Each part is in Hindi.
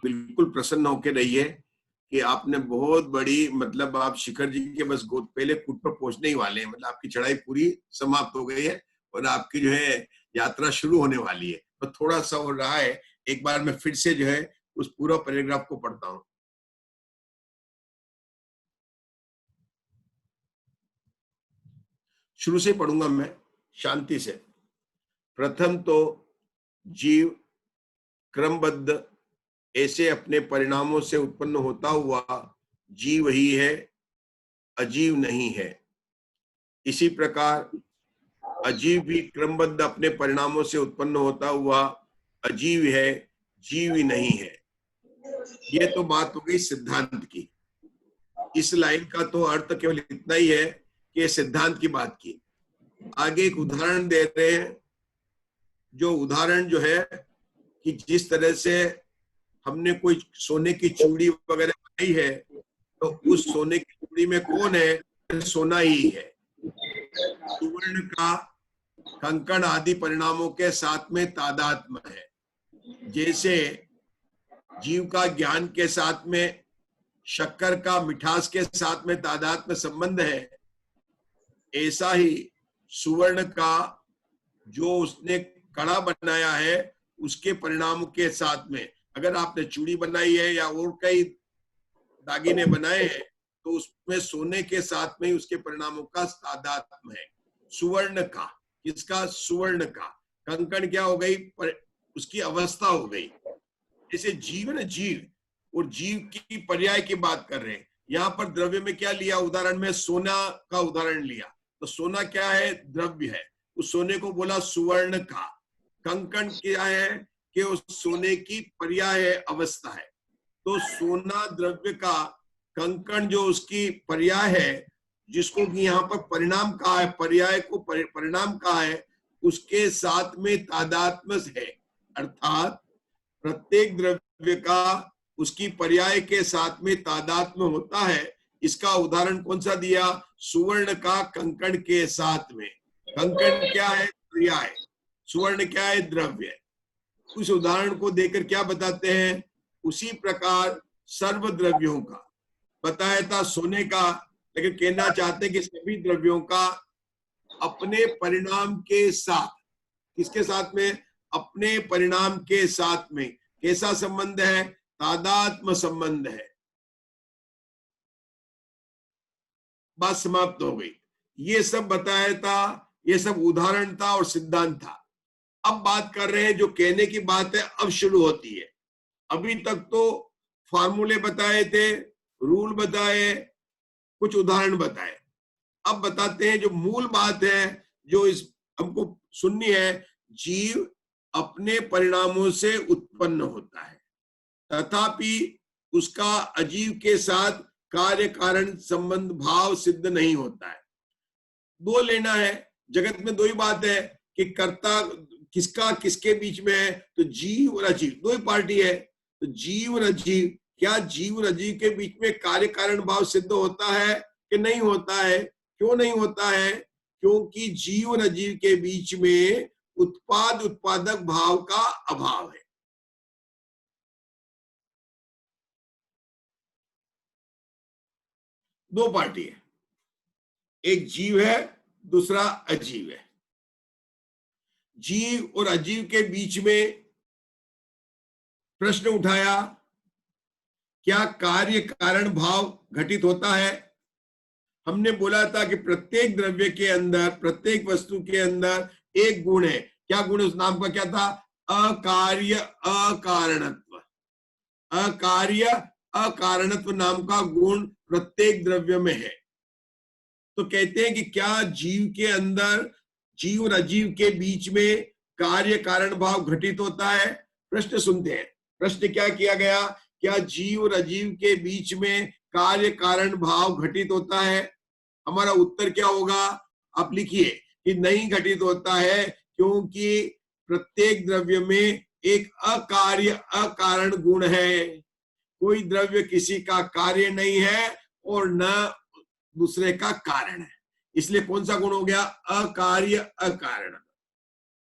बिल्कुल प्रसन्न होकर रहिए कि आपने बहुत बड़ी, मतलब आप शिखर जी के बस पहले कूट पर पहुंचने ही वाले हैं, मतलब आपकी चढ़ाई पूरी समाप्त हो गई है और आपकी जो है यात्रा शुरू होने वाली है। तो थोड़ा सा हो रहा है, एक बार मैं फिर से जो है उस पूरा पैराग्राफ को पढ़ता हूं। शुरू से पढ़ूंगा मैं शांति से। प्रथम तो जीव क्रमबद्ध ऐसे अपने परिणामों से उत्पन्न होता हुआ जीव ही है, अजीव नहीं है। इसी प्रकार अजीव भी क्रमबद्ध अपने परिणामों से उत्पन्न होता हुआ अजीव है, जीव ही नहीं है। ये तो बात हो गई सिद्धांत की। इस लाइन का तो अर्थ केवल इतना ही है कि ये सिद्धांत की बात की। आगे एक उदाहरण दे रहे हैं, जो उदाहरण जो है कि जिस तरह से हमने कोई सोने की चूड़ी वगैरह बनाई है, तो उस सोने की चूड़ी में कौन है? सोना ही है। सुवर्ण का कंकण आदि परिणामों के साथ में तादात्म्य है। जैसे जीव का ज्ञान के साथ में शक्कर का मिठास के साथ में तादात्म्य संबंध है, ऐसा ही सुवर्ण का जो उसने कड़ा बनाया है उसके परिणामों के साथ में, अगर आपने चूड़ी बनाई है या और कई दागिने बनाए हैं, तो उसमें सोने के साथ में उसके परिणामों का तादात्म्य है। सुवर्ण का, किसका? सुवर्ण का। कंकण क्या हो गई? उसकी अवस्था हो गई। जैसे जीवन, जीव और जीव की पर्याय की बात कर रहे हैं। यहाँ पर द्रव्य में क्या लिया? उदाहरण में सोना का उदाहरण लिया, तो सोना क्या है? द्रव्य है। उस सोने को बोला सुवर्ण का। कंकण क्या है? कि उस सोने की पर्याय है, अवस्था है। तो सोना द्रव्य का, कंकण जो उसकी पर्याय है, जिसको कि यहाँ पर परिणाम कहा है, पर्याय को परिणाम कहा है, उसके साथ में तादात्म्य है। अर्थात प्रत्येक द्रव्य का उसकी पर्याय के साथ में तादात्म्य होता है। इसका उदाहरण कौन सा दिया? सुवर्ण का कंकण के साथ में। कंकण क्या है? पर्याय। सुवर्ण क्या है? द्रव्य। उस उदाहरण को देकर क्या बताते हैं? उसी प्रकार सर्व द्रव्यों का बताया था सोने का, लेकिन कहना चाहते हैं कि सभी द्रव्यों का अपने परिणाम के साथ, किसके साथ में? अपने परिणाम के साथ में कैसा संबंध है? तादात्म्य संबंध है। बात समाप्त हो गई। ये सब बताया था, ये सब उदाहरण था और सिद्धांत था। अब बात कर रहे हैं, जो कहने की बात है अब शुरू होती है। अभी तक तो फार्मूले बताए थे, रूल बताए, कुछ उदाहरण बताए। अब बताते हैं जो मूल बात है, जो इस हमको सुननी है। जीव अपने परिणामों से उत्पन्न होता है, तथापि उसका अजीव के साथ कार्य कारण संबंध भाव सिद्ध नहीं होता है। दो लेना है, जगत में दो ही बात है कि कर्ता किसका किसके बीच में है, तो जीव और अजीव, दो ही पार्टी है। तो जीव और अजीव, क्या जीव और अजीव के बीच में कार्य कारण भाव सिद्ध होता है कि नहीं होता है? क्यों नहीं होता है? क्योंकि जीव और अजीव के बीच में उत्पाद उत्पादक भाव का अभाव है। दो पार्टी है, एक जीव है, दूसरा अजीव है। जीव और अजीव के बीच में प्रश्न उठाया, क्या कार्य कारण भाव घटित होता है? हमने बोला था कि प्रत्येक द्रव्य के अंदर, प्रत्येक वस्तु के अंदर एक गुण है। क्या गुण? उस नाम का क्या था? अकार्य अकारणत्व। अकार्य अकारणत्व नाम का गुण प्रत्येक द्रव्य में है। तो कहते हैं कि क्या जीव के अंदर, जीव और अजीव के बीच में कार्य कारण भाव घटित होता है? प्रश्न सुनते हैं। प्रश्न क्या किया गया? क्या जीव और अजीव के बीच में कार्य कारण भाव घटित होता है? हमारा उत्तर क्या होगा? आप लिखिए कि नहीं घटित होता है, क्योंकि प्रत्येक द्रव्य में एक अकार्य अकारण गुण है। कोई द्रव्य किसी का कार्य नहीं है और न दूसरे का कारण है, इसलिए कौन सा गुण हो गया? अकार्य अकारण।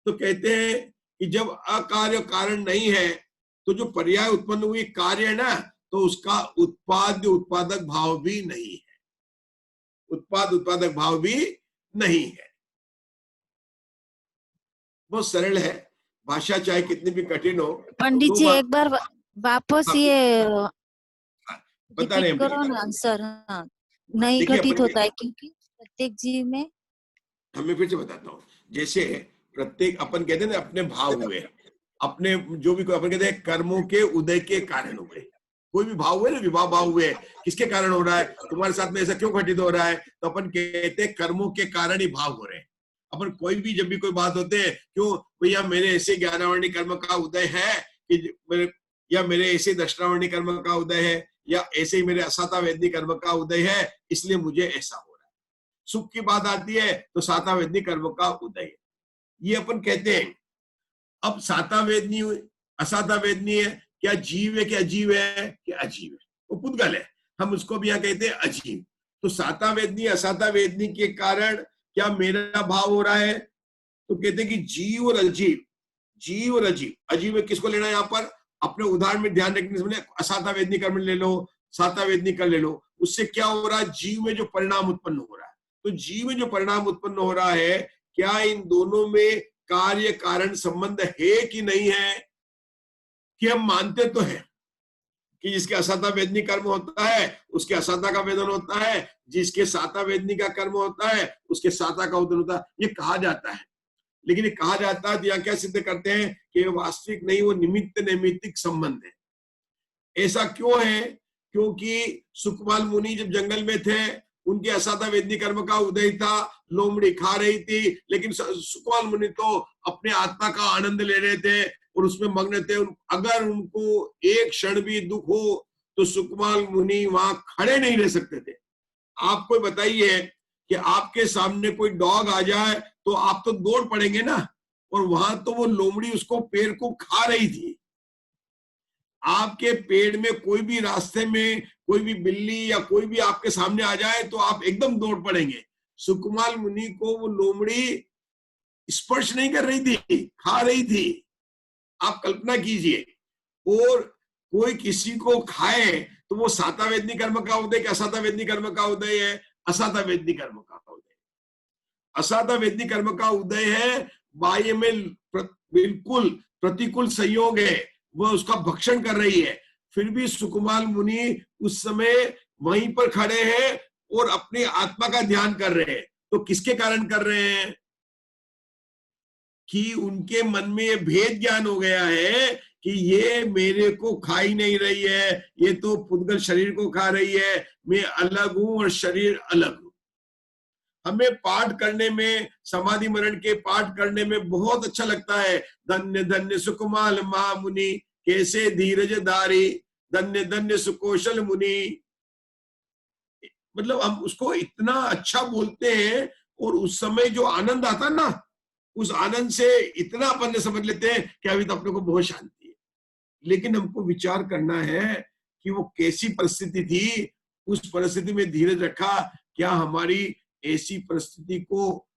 तो कहते हैं कि जब अकार्य कारण नहीं है, तो जो पर्याय उत्पन्न हुई कार्य है ना, तो उसका उत्पाद उत्पादक भाव भी नहीं है, उत्पाद उत्पादक भाव भी नहीं है। बहुत सरल है, भाषा चाहे कितनी भी कठिन हो। पंडित दो जी बात एक बार वापस हाँ, ये बता रिपीट रहे हैं करो प्रियंका। ना आंसर। हाँ, नहीं देखिए घटित अपन होता है क्योंकि प्रत्येक जीव में। हमें फिर से बताता हूँ। जैसे प्रत्येक अपन कहते हैं ना अपने भाव हुए, अपने जो भी अपन कहते हैं कर्मों के उदय के कारण हुए। कोई भी भाव हुए ना, विवाह भाव हुए, किसके कारण हो रहा है, तुम्हारे साथ में ऐसा क्यों घटित हो रहा है, तो अपन कहते हैं कर्मों के कारण ही भाव हो रहे हैं। अपन कोई भी जब भी कोई बात होते हैं, क्यों भैया मेरे ऐसे 11वर्णी कर्म का उदय है कि या मेरे ऐसे 10वर्णी कर्म का उदय है, या ऐसे ही मेरे असाता वेदनी कर्म का उदय है, इसलिए मुझे ऐसा हो रहा है। सुख की बात आती है तो साता वेदनी कर्म का उदय, ये अपन कहते हैं। अब साता वेदनी असाता वेदनी है, क्या जीव है, क्या अजीव है, क्या अजीव है, वो पुद्गल है, हम उसको भी यहाँ कहते हैं अजीव। तो साता वेदनी असाता वेदनी के कारण क्या मेरा भाव हो रहा है, तो कहते हैं कि जीव और अजीव, जीव और अजीव, अजीव में किसको लेना है यहाँ पर, अपने उदाहरण में ध्यान रखने से असाता वेदनी कर्म ले लो, साता वेदनी कर ले लो, उससे क्या हो रहा है, जीव में जो परिणाम उत्पन्न हो रहा है, तो जीव में जो परिणाम उत्पन्न हो रहा है, क्या इन दोनों में कार्य कारण संबंध है कि नहीं है, कि हम मानते तो है कि जिसके असाता वेदनी कर्म होता है उसके असाता का वेदन होता है, जिसके साता वेदनी का कर्म होता है उसके साता का वेदन होता है, ये कहा जाता है। लेकिन ये कहा जाता है तो यहाँ क्या सिद्ध करते हैं कि वास्तविक नहीं, वो निमित्त नैमित्तिक संबंध है। ऐसा क्यों है, क्योंकि सुखपाल मुनि जब जंगल में थे, उनके असाता वेदनी कर्म का उदय था, लोमड़ी खा रही थी, लेकिन सुखपाल मुनि तो अपने आत्मा का आनंद ले रहे थे और उसमें मग्न थे। अगर उनको एक क्षण भी दुख हो तो सुखपाल मुनि वहां खड़े नहीं रह सकते थे। आपको बताइए कि आपके सामने कोई डॉग आ जाए तो आप तो दौड़ पड़ेंगे ना, और वहां तो वो लोमड़ी उसको पेड़ को खा रही थी। आपके पेड़ में कोई भी रास्ते में कोई भी बिल्ली या कोई भी आपके सामने आ जाए तो आप एकदम दौड़ पड़ेंगे। सुकुमाल मुनि को वो लोमड़ी स्पर्श नहीं कर रही थी, खा रही थी। आप कल्पना कीजिए, और कोई किसी को खाए तो वो साता वेदनी कर्म का उदय कि असाता वेदनी कर्म का उदय है, असाता वेदनी कर्म का उदय। असाता वेदनी कर्म का उदय है, बाह्य में बिल्कुल प्रतिकूल संयोग है, वह उसका भक्षण कर रही है, फिर भी सुकुमाल मुनि उस समय वहीं पर खड़े हैं और अपनी आत्मा का ध्यान कर रहे हैं। तो किसके कारण कर रहे हैं, कि उनके मन में ये भेद ज्ञान हो गया है कि ये मेरे को खा ही नहीं रही है, ये तो पुद्गल शरीर को खा रही है, मैं अलग हूं और शरीर अलग हूं। हमें पाठ करने में, समाधि मरण के पाठ करने में बहुत अच्छा लगता है, धन्य धन्य सुकुमाल महामुनि कैसे धीरज धारी, धन्य धन्य सुकौशल मुनि। मतलब हम उसको इतना अच्छा बोलते हैं और उस समय जो आनंद आता ना, उस आनंद से इतना अपन समझ लेते हैं कि अभी तो अपने को बहुत शांति है। लेकिन हमको विचार करना है कि वो कैसी परिस्थिति थी, उस परिस्थिति में धीरज रखा, क्या हमारी ऐसी परिस्थिति को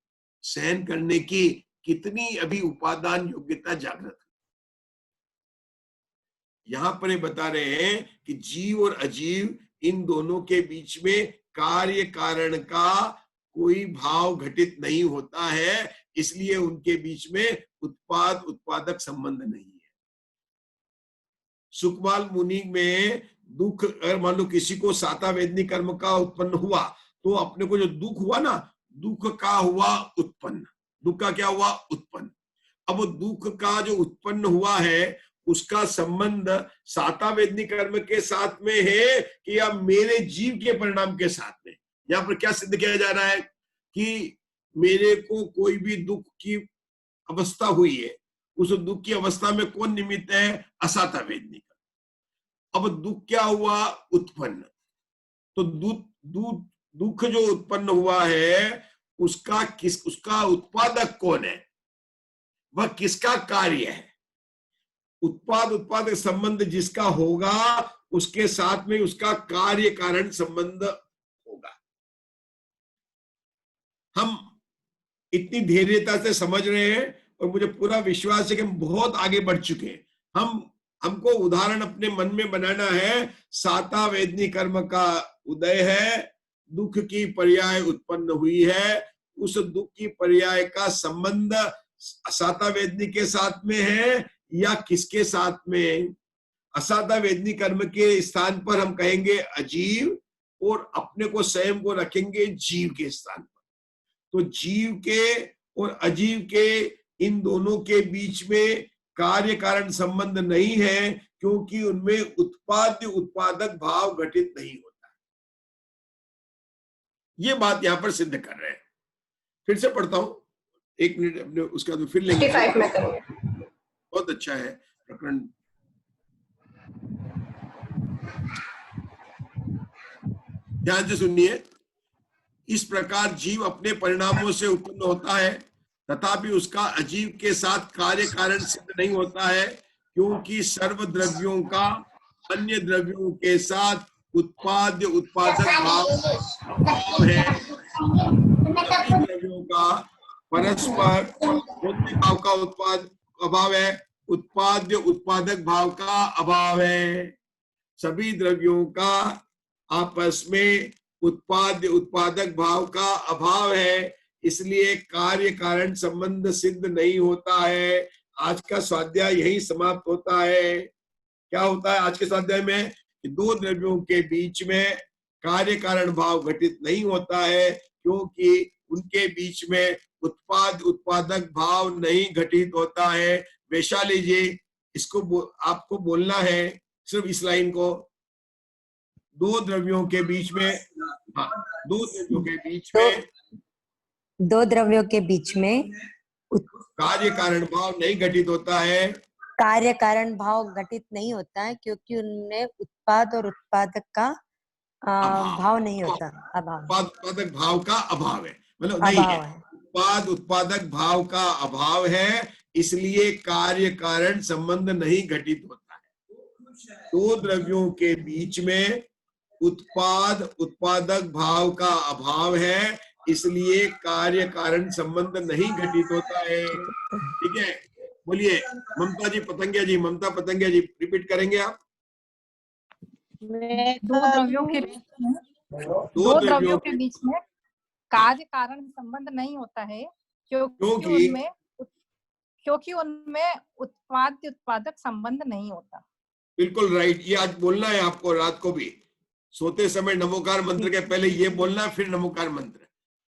सहन करने की कितनी अभी उपादान योग्यता जागृत। यहां पर ये बता रहे हैं कि जीव और अजीव इन दोनों के बीच में कार्य कारण का कोई भाव घटित नहीं होता है, इसलिए उनके बीच में उत्पाद उत्पादक संबंध नहीं है। सुखपाल मुनि में दुख, अगर मान लो किसी को साता वेदनी कर्म का उत्पन्न हुआ तो अपने को जो दुख हुआ ना, दुख का हुआ उत्पन्न, दुख का क्या हुआ उत्पन्न। अब दुख का जो उत्पन्न हुआ है उसका संबंध साता वेदनी कर्म के साथ में है कि या मेरे जीव के परिणाम के साथ में। यहाँ पर क्या सिद्ध किया जा रहा है कि मेरे को कोई भी दुख की अवस्था हुई है, उस दुख की अवस्था में कौन निमित्त है, असाता वेदनी। अब दुख क्या हुआ उत्पन्न, तो दुख जो उत्पन्न हुआ है उसका उत्पादक कौन है, वह किसका कार्य है। उत्पाद उत्पादक संबंध जिसका होगा उसके साथ में उसका कार्य कारण संबंध होगा। हम इतनी धैर्यता से समझ रहे हैं और मुझे पूरा विश्वास है कि हम बहुत आगे बढ़ चुके हैं। हम हमको उदाहरण अपने मन में बनाना है। साता वेदनी कर्म का उदय है, दुख की पर्याय उत्पन्न हुई है, उस दुख की पर्याय का संबंध असाता वेदनी के साथ में है या किसके साथ में? असाता वेदनी कर्म के स्थान पर हम कहेंगे अजीव, और अपने को स्वयं को रखेंगे जीव के स्थान पर। तो जीव के और अजीव के, इन दोनों के बीच में कार्य कारण संबंध नहीं है, क्योंकि उनमें उत्पाद्य उत्पादक भाव घटित नहीं होता। ये बात यहां पर सिद्ध कर रहे हैं। फिर से पढ़ता हूं, 1 मिनट अपने उसका तो फिर लेंगे। 55 में करेंगे। बहुत अच्छा है प्रकरण। ध्यान से सुनिए। इस प्रकार जीव अपने परिणामों से उत्पन्न होता है, तथापि उसका अजीव के साथ कार्य कारण सिद्ध नहीं होता है, क्योंकि सर्व द्रव्यों का अन्य द्रव्यों के साथ उत्पाद्य उत्पादक भाव अभाव है। सभी द्रव्यों का परस्पर भाव का उत्पाद अभाव है, उत्पाद्य उत्पादक भाव का अभाव है। सभी द्रव्यों का आपस में उत्पाद्य उत्पादक भाव का अभाव है, इसलिए कार्य कारण संबंध सिद्ध नहीं होता है। आज का स्वाध्याय यही समाप्त होता है। क्या होता है आज के स्वाध्याय में? कि दो द्रव्यों के बीच में कार्य कारण भाव घटित नहीं होता है, क्योंकि उनके बीच में उत्पाद उत्पादक भाव नहीं घटित होता है। वैशाली जी, इसको आपको बोलना है, सिर्फ इस लाइन को। दो द्रव्यों के बीच में, हाँ, दो द्रव्यों के बीच में, दो द्रव्यों के बीच में कार्य कारण भाव नहीं घटित होता है। कार्य कारण भाव घटित नहीं होता है, क्योंकि उनमें उत्पाद और उत्पादक का भाव नहीं होता। अभाव, उत्पादक भाव का अभाव है, मतलब नहीं है। उत्पाद उत्पादक भाव का अभाव है, इसलिए कार्य कारण संबंध नहीं घटित होता है। दो द्रव्यों के बीच में उत्पाद उत्पादक भाव का अभाव है, इसलिए कार्य कारण संबंध नहीं घटित होता है। ठीक है, बोलिए ममता जी पतंगिया जी, ममता पतंगिया जी, रिपीट करेंगे आप? दो द्रव्यों के बीच में कार्य कारण संबंध नहीं होता है, क्योंकि उनमें उत्पाद उत्पादक संबंध नहीं होता। बिल्कुल राइट। ये आज बोलना है आपको, रात को भी सोते समय नमोकार मंत्र के पहले ये बोलना, फिर नमोकार मंत्र।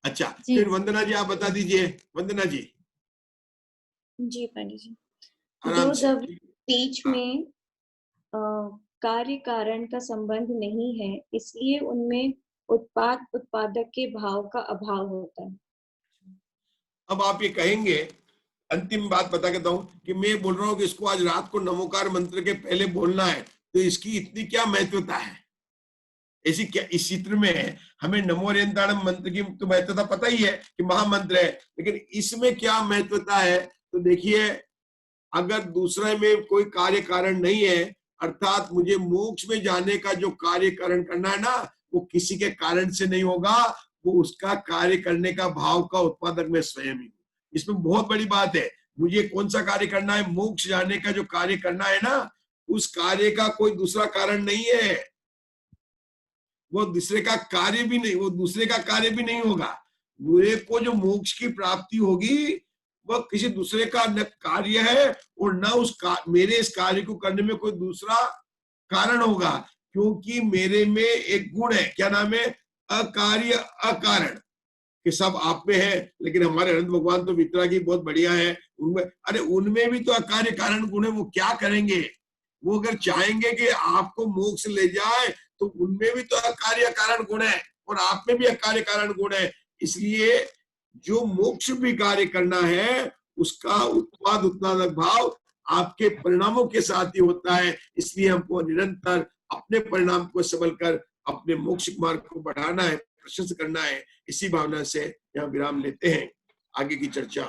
अच्छा, फिर वंदना जी आप बता दीजिए। वंदना जी। जी पंडित जी, दो द्रव्य बीच में कार्य कारण का संबंध नहीं है, इसलिए उनमें उत्पाद उत्पादक के भाव का अभाव होता है। अब आप ये कहेंगे, अंतिम बात बता के हूं कि मैं बोल रहा हूं कि इसको आज रात को नमोकार मंत्र के पहले बोलना है, तो इसकी इतनी क्या महत्वता है? ऐसी क्या इस चित्र में हमें नमो रेंदाणम मंत्र की तो महत्वता पता ही है कि महामंत्र है, लेकिन इसमें क्या महत्वता है? तो देखिए, अगर दूसरे में कोई कार्य कारण नहीं है, अर्थात मुझे मोक्ष में जाने का जो कार्य कारण करना है ना, वो किसी के कारण से नहीं होगा, वो उसका कार्य करने का भाव का उत्पादक मैं स्वयं ही हूँ। इसमें बहुत बड़ी बात है। मुझे कौन सा कार्य करना है? मोक्ष जाने का जो कार्य करना है ना, उस कार्य का कोई दूसरा कारण नहीं है, वो दूसरे का कार्य भी नहीं, वो दूसरे का कार्य भी नहीं होगा। मेरे को जो मोक्ष की प्राप्ति होगी वह किसी दूसरे का न कार्य है और न मेरे इस कार्य को करने में कोई दूसरा कारण होगा, क्योंकि मेरे में एक गुण है। क्या नाम है? अकार्य अकारण। कि सब आप में है, लेकिन हमारे अनंत भगवान तो वितरागी बहुत बढ़िया है, उनमें अरे उनमें भी तो अकार्य कारण गुण है। वो क्या करेंगे? वो अगर चाहेंगे कि आपको मोक्ष ले जाए, तो उनमें भी तो अकार्य कारण गुण है और आप में भी अकार्य कारण गुण है। इसलिए जो मोक्ष भी कार्य करना है, उसका उत्पाद उत्पादक भाव आपके परिणामों के साथ ही होता है। इसलिए हमको निरंतर अपने परिणाम को सबल कर अपने मोक्ष मार्ग को बढ़ाना है, प्रशस्त करना है। इसी भावना से यहाँ विराम लेते हैं, आगे की चर्चा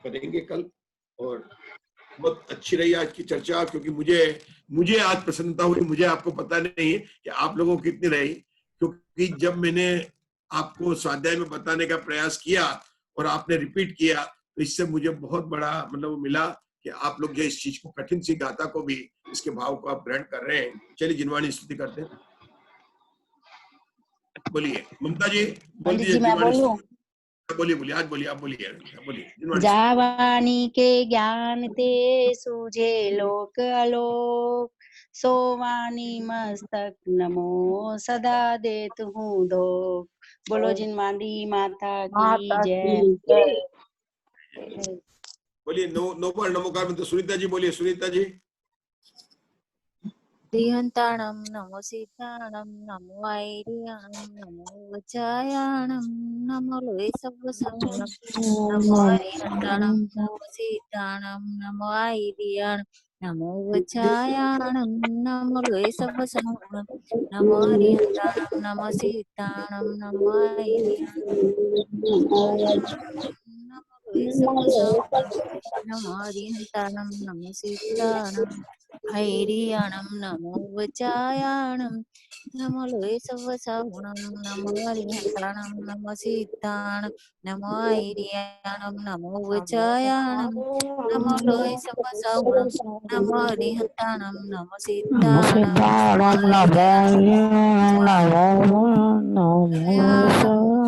करेंगे कल। और बहुत अच्छी रही आज की चर्चा, क्योंकि मुझे आज प्रसन्नता हुई। मुझे आपको पता नहीं कि आप लोगों को कितनी रही, क्योंकि जब मैंने आपको स्वाध्याय में बताने का प्रयास किया और आपने रिपीट किया, तो इससे मुझे बहुत बड़ा मतलब मिला कि आप लोग जो इस चीज को, कठिन सी गाथा को भी, इसके भाव को आप ग्रहण कर रहे हैं। चलिए जिनवाणी स्तुति करते हैं। बोलिए ममता जी, बोल पंडित दीजिए जी मैं जिनवाणी बोलूं? स्तुति। बोलिए बोलिए, आज बोलिए, आप बोलिए, बोलिए जिनवाणी स्तुति। जावानी के ज्ञान ते सूझे लोक आलोक, सोवानी मस्तक नमो सदा देत हूँ धोख। बोलो जिनवाणी माता की जय। बोलिए नोबल नमोकार में तो सुनीता जी बोलिए, सुनीता जी। हरिहंताणं नमो सीताणं नमो ऐरियाणं नमो वचायाणं नमो लोये सव्वसाणं नमो हरिहंताणं नमो सीताणं नमो ऐरियाणं नमो वचायाणं नमो लोये सव्वसाणं नमो हरिहंताणं नमो सीताणं नमो ऐरियाणं नमो लोये सव्वसाणं नमो हरिहंताणं नमो सीताणं ऐरियाणं नमो वचायाणं नमो लोये सव्वसाणं नमो हरिहंताणं नमो सीताणं नमो ऐरियाणं नमो वचायाणं नमो लोये सव्वसाणं नमो हरिहंताणं नमो सीताणं नमो ऐरियाणं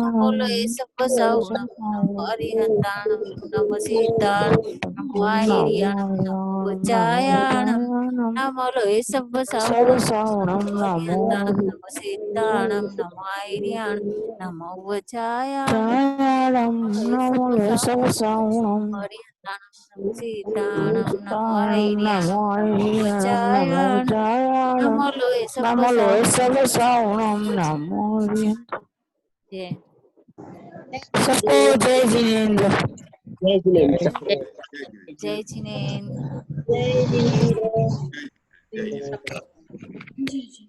नमो लोये सव्वसाणं नमो हरिहंताणं नमो सीताणं नमो ऐरियाणं नमो वचायाणं नमो लोये सव्वसाणं नमो हरिहंताणं नमो सीताणं नमो ऐरियाणं नमो वचायाणं नमो लोये सव्वसाणं नमो हरिहंताणं नमो सीताणं नमो ऐरियाणं नमो वचायाणं नमो लोये सव्वसाणं नमो जय सबको जय जिनेन्द्र। जय जिनेन्द्र जय सबको। जय जिनेन्द्र जय। जी जी।